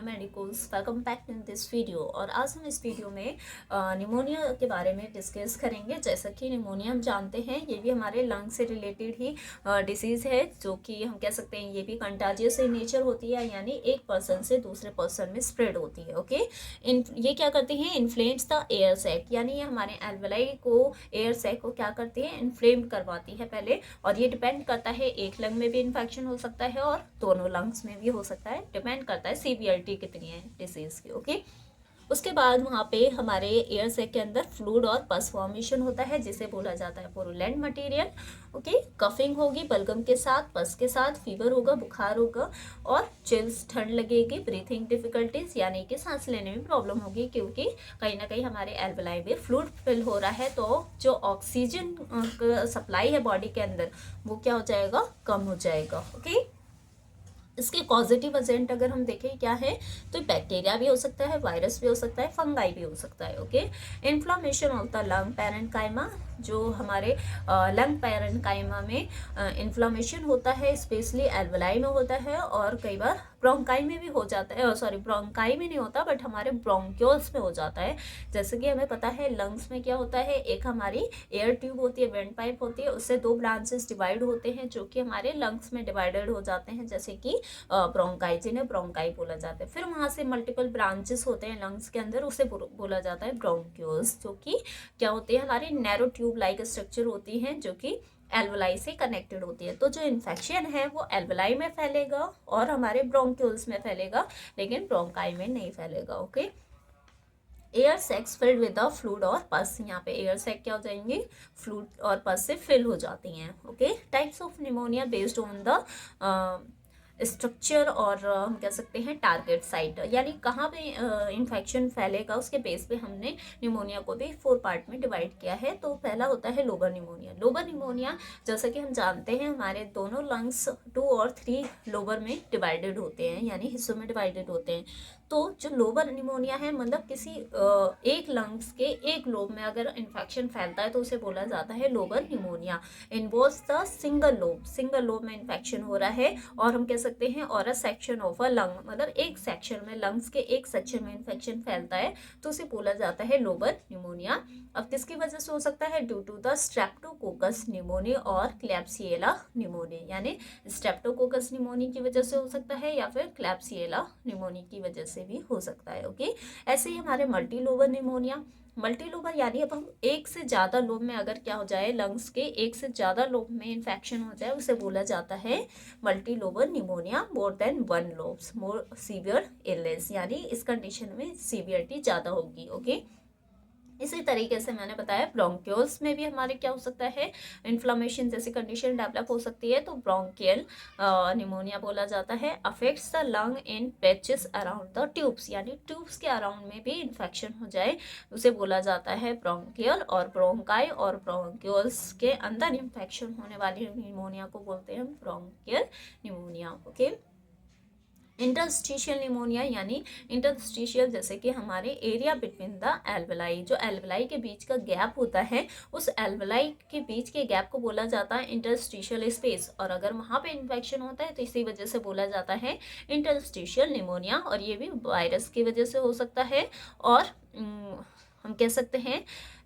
Medicals, welcome back in this video. और आज हम इस वीडियो में निमोनिया के बारे में डिस्कस करेंगे। जैसा कि निमोनिया हम जानते हैं ये भी हमारे लंग से रिलेटेड ही डिसीज़ है, जो कि हम कह सकते हैं ये भी कंटाजियस इन नेचर होती है, यानी एक पर्सन से दूसरे पर्सन में स्प्रेड होती है। ओके, ये क्या करती हैं, इन्फ्लेम्स द एयर सैक, यानी ये हमारे एल्वेलाई को, एयर सैक को क्या करती है, इन्फ्लेम करवाती है पहले। और ये डिपेंड करता है, एक लंग में भी इन्फेक्शन हो सकता है और दोनों लंग्स में भी हो सकता है, डिपेंड करता है सीवियरिटी कितनी है डिसीज की। ओके, उसके बाद वहाँ पे हमारे एयर सैक के अंदर फ्लूइड और पस फॉर्मेशन होता है, जिसे बोला जाता है पुरुलेंट मटेरियल। ओके, कफिंग होगी बलगम के साथ, पस के साथ, फीवर होगा, बुखार होगा और चिल्स, ठंड लगेगी, ब्रीथिंग डिफिकल्टीज यानी कि सांस लेने में प्रॉब्लम होगी, क्योंकि कहीं ना कहीं हमारे एल्वेलाई में फ्लूइड फिल हो रहा है, तो जो ऑक्सीजन सप्लाई है बॉडी के अंदर वो क्या हो जाएगा, कम हो जाएगा। ओके, इसके पॉजिटिव एजेंट अगर हम देखें क्या है, तो बैक्टीरिया भी हो सकता है, वायरस भी हो सकता है, फंगाई भी हो सकता है। Okay, inflammation of the lung parenchyma, जो हमारे लंग पैरेन्काइमा में इन्फ्लामेशन होता है, स्पेशली एल्वेलाई में होता है, और कई बार ब्रोंकाई में भी हो जाता है। सॉरी, ब्रोंकाई में नहीं होता, बट हमारे ब्रोंक्यूल्स में हो जाता है। जैसे कि हमें पता है लंग्स में क्या होता है, एक हमारी एयर ट्यूब होती है, वेंट पाइप होती है, उससे दो ब्रांचेस डिवाइड होते हैं, जो कि हमारे लंग्स में डिवाइडेड हो जाते हैं, जैसे कि ब्रोंकाई, जिन्हें ब्रोंकाई बोला जाता है। फिर वहां से मल्टीपल ब्रांचेस होते हैं लंग्स के अंदर, उसे बोला जाता है ब्रोंक्यूल्स, जो कि क्या होते हैं, हमारी नैरो ट्यूब लाइक स्ट्रक्चर होती हैं, जो कि एल्वेलाई से कनेक्टेड होती है। तो जो इन्फेक्शन है वो एल्वेलाई में फैलेगा और हमारे ब्रोंक्यूल्स में फैलेगा, लेकिन ब्रोंकाई में नहीं फैलेगा। Okay, air sacs filled with the fluid और पस, यहाँ पे एयर सैक क्या हो जाएंगी, फ्लूइड और पस से फिल हो जाती हैं। Okay, types of pneumonia based on the structure, और हम कह सकते हैं टारगेट साइट, यानी कहाँ पे इन्फेक्शन फैलेगा उसके बेस पे हमने निमोनिया को भी 4 पार्ट में डिवाइड किया है। तो पहला होता है लोबर निमोनिया। लोबर निमोनिया, जैसा कि हम जानते हैं, हमारे दोनों लंग्स 2 और 3 लोबर में डिवाइडेड होते हैं, यानी हिस्सों में डिवाइडेड होते हैं। तो जो लोबर निमोनिया है, मतलब किसी एक लंग्स के एक लोब में अगर इन्फेक्शन फैलता है तो उसे बोला जाता है lobar pneumonia. Involves the single lobe, single lobe में इन्फेक्शन हो रहा है, और हम कह सकते हैं और a section of a lung, मतलब एक सेक्शन में, लंग्स के एक सेक्शन में इन्फेक्शन फैलता है, तो उसे बोला जाता है लोबर निमोनिया। अब किसकी वजह से हो सकता है, due to the streptococcus pneumonia और क्लैप्सिएला निमोनिया, यानी स्ट्रेप्टोकोकस निमोनिया की वजह से हो सकता है या फिर क्लैप्सिएला निमोनिया की वजह से भी हो सकता है। ओके, ऐसे ही हमारे मल्टी लोबर निमोनिया, मल्टी लोबर यानी अब हम एक से ज़्यादा लोब में अगर क्या हो जाए, लंग्स के एक से ज़्यादा लोब में इन्फेक्शन हो जाए, उसे बोला जाता है multi lobar pneumonia. More than 1 lobes, more severe illness, यानी इस कंडीशन में सीवियरिटी ज़्यादा होगी। ओके, इसी तरीके से मैंने बताया ब्रोंक्यूल्स में भी हमारे क्या हो सकता है, इन्फ्लामेशन जैसी कंडीशन डेवलप हो सकती है, तो ब्रोंकियल निमोनिया बोला जाता है। Affects the lung in patches around the tubes, यानी ट्यूब्स के अराउंड में भी इन्फेक्शन हो जाए, उसे बोला जाता है ब्रोंकियल। और ब्रोंकाई और ब्रोंक्यूल्स के अंदर इन्फेक्शन होने वाली निमोनिया को बोलते हैं bronchial pneumonia. Okay, interstitial pneumonia, यानी इंटरस्टिशियल जैसे कि हमारे एरिया बिटवीन द एल्वेलाई, जो एल्वेलाई के बीच का गैप होता है, उस एल्वेलाई के बीच के गैप को बोला जाता है इंटरस्टिशियल स्पेस, और अगर वहाँ पे इन्फेक्शन होता है तो इसी वजह से बोला जाता है इंटरस्टिशियल निमोनिया। और ये भी वायरस की वजह से हो सकता है, और हम कह सकते हैं